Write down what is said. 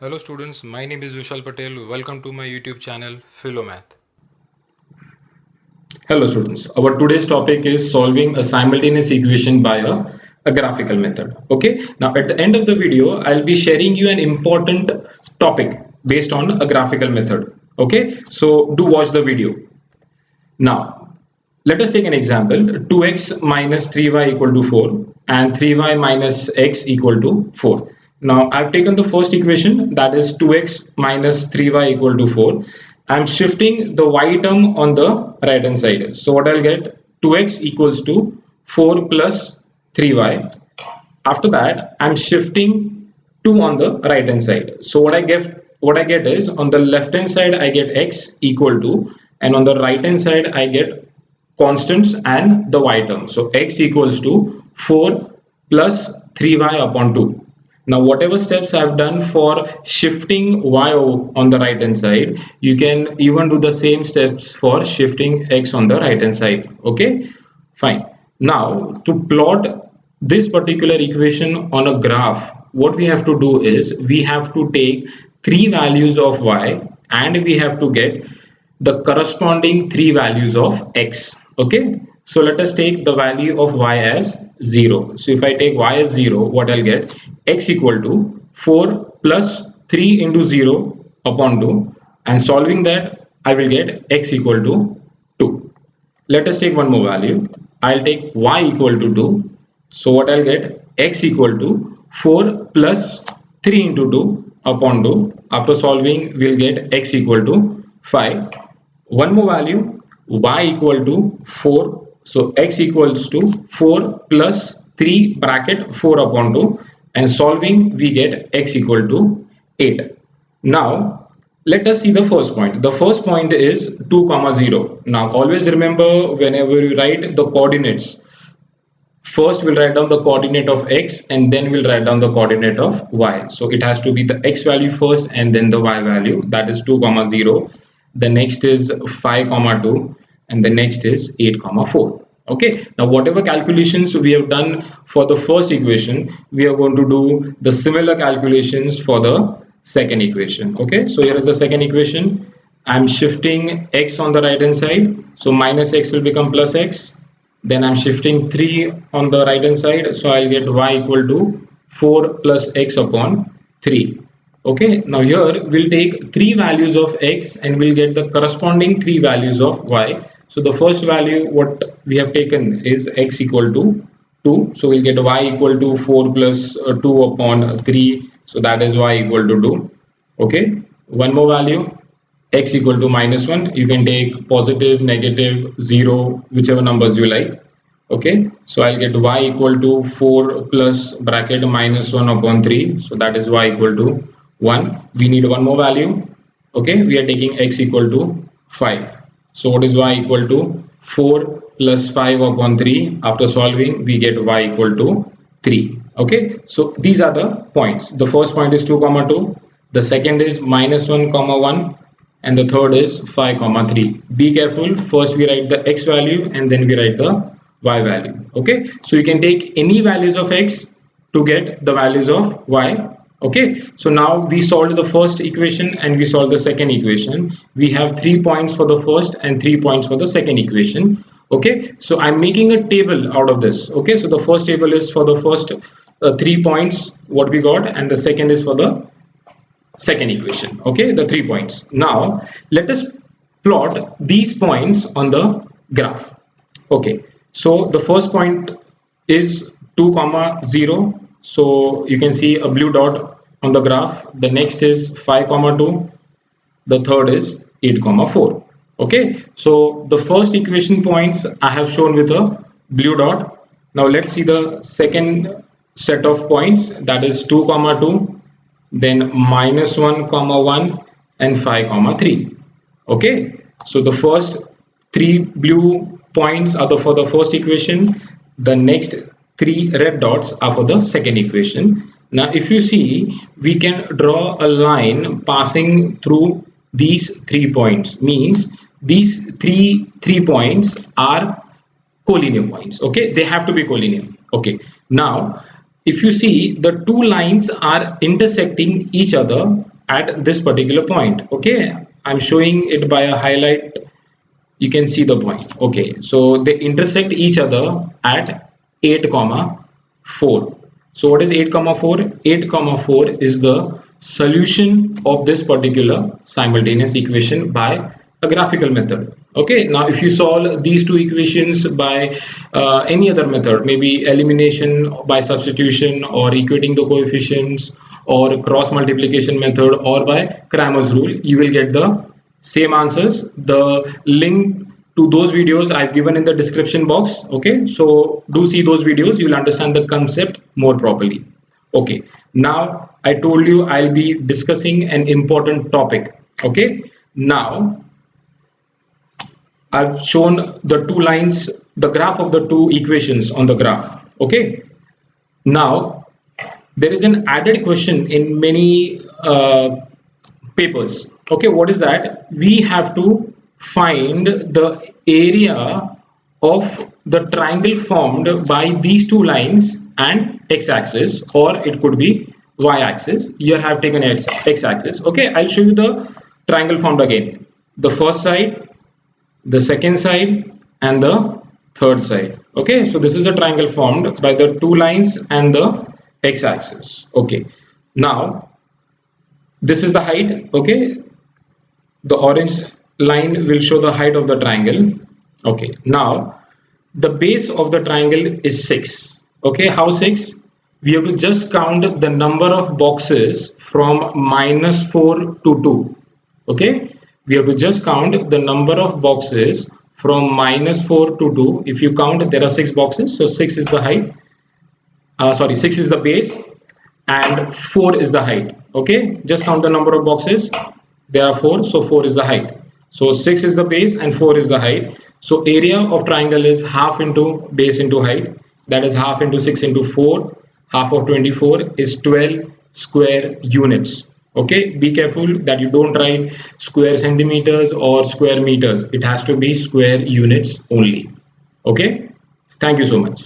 Hello students, my name is Vishal Patel. Welcome to my YouTube channel Philomath. Hello students, our today's topic is solving a simultaneous equation by a graphical method. Okay, now at the end of the video, I'll be sharing you an important topic based on a graphical method. Okay, so do watch the video. Now, let us take an example 2x minus 3y equal to 4 and 3y minus x equal to 4. Now, I've taken the first equation that is 2x minus 3y equal to 4. I'm shifting the y term on the right hand side. So, what I'll get 2x equals to 4 plus 3y. After that, I'm shifting 2 on the right hand side. So what I get is on the left hand side I get x equal to, and on the right hand side I get constants and the y term. So x equals to 4 plus 3y upon 2. Now whatever steps I've done for shifting y on the right hand side, you can even do the same steps for shifting x on the right hand side. Okay, fine. Now to plot this particular equation on a graph, what we have to do is we have to take three values of y and we have to get the corresponding three values of x. Okay, so let us take the value of y as 0. So if I take y as 0, what I'll get x equal to 4 plus 3 into 0 upon 2, and solving that I will get x equal to 2. Let us take one more value. I'll take y equal to 2. So what I'll get x equal to 4 plus 3 into 2 upon 2. After solving, we'll get x equal to 5. One more value, y equal to 4. So x equals to 4 plus 3 bracket 4 upon 2, and solving we get x equal to 8. Now let us see the first point. The first point is 2 comma 0. Now always remember, whenever you write the coordinates, first we'll write down the coordinate of x and then we'll write down the coordinate of y. So it has to be the x value first and then the y value, that is 2 comma 0. The next is 5 comma 2 and the next is 8 comma 4. Okay, now whatever calculations we have done for the first equation, we are going to do the similar calculations for the second equation. Okay, so here is the second equation. I'm shifting x on the right hand side, so minus x will become plus x. Then I'm shifting 3 on the right hand side, so I'll get y equal to 4 plus x upon 3. Okay, now here we'll take three values of x and we'll get the corresponding three values of y. So the first value what we have taken is x equal to 2, so we'll get y equal to 4 plus 2 upon 3, so that is y equal to 2. Okay, one more value, x equal to minus 1. You can take positive, negative, 0, whichever numbers you like. Okay, so I'll get y equal to 4 plus bracket minus 1 upon 3, so that is y equal to 1. We need one more value. Okay, we are taking x equal to 5. So what is y equal to 4 plus 5 upon 3? After solving we get y equal to 3. Okay, so these are the points. The first point is 2 comma 2, the second is minus 1 comma 1, and the third is 5 comma 3. Be careful, first we write the x value and then we write the y value. Okay, so you can take any values of x to get the values of y. Okay, so now we solved the first equation and we solved the second equation. We have 3 points for the first and 3 points for the second equation. Okay, so I'm making a table out of this. Okay, so the first table is for the first 3 points what we got, and the second is for the second equation. Okay, the 3 points. Now let us plot these points on the graph. Okay, so the first point is 2 comma 0, so you can see a blue dot on the graph. The next is 5 comma 2, the third is 8 comma 4. Okay, so the first equation points I have shown with a blue dot. Now let's see the second set of points, that is 2 comma 2, then minus 1 comma 1 and 5 comma 3. Okay, so the first three blue points are for the first equation, the next three red dots are for the second equation. Now if you see, we can draw a line passing through these 3 points, means these three points are collinear points. Okay, they have to be collinear. Okay, now if you see, the two lines are intersecting each other at this particular point. Okay, I'm showing it by a highlight. You can see the point. Okay, so they intersect each other at 8 comma 4. So what is 8 comma 4? 8 comma 4 is the solution of this particular simultaneous equation by a graphical method. Okay, now if you solve these two equations by any other method, maybe elimination by substitution or equating the coefficients or cross multiplication method or by Cramer's rule, you will get the same answers. The link to those videos I've given in the description box. Okay, so do see those videos, you'll understand the concept more properly. Okay, now I told you I'll be discussing an important topic. Okay, now I've shown the two lines, the graph of the two equations on the graph. Okay, now there is an added question in many papers. Okay, what is that? We have to find the area of the triangle formed by these two lines and x-axis, or it could be y-axis. Here I have taken x-axis. Okay, I'll show you the triangle formed again. The first side, the second side, and the third side. Okay, so this is a triangle formed by the two lines and the x-axis. Okay, now this is the height. Okay, the orange line will show the height of the triangle. Okay, now the base of the triangle is 6. Okay, how 6? We have to just count the number of boxes from -4 to 2. Okay, we have to just count the number of boxes from -4 to 2. If you count, there are 6 boxes, so 6 is the height. 6 is the base and 4 is the height. Okay, just count the number of boxes. There are 4, so 4 is the height. So 6 is the base and 4 is the height. So area of triangle is half into base into height. That is half into 6 into 4. Half of 24 is 12 square units. Okay, be careful that you don't write square centimeters or square meters. It has to be square units only. Okay, thank you so much.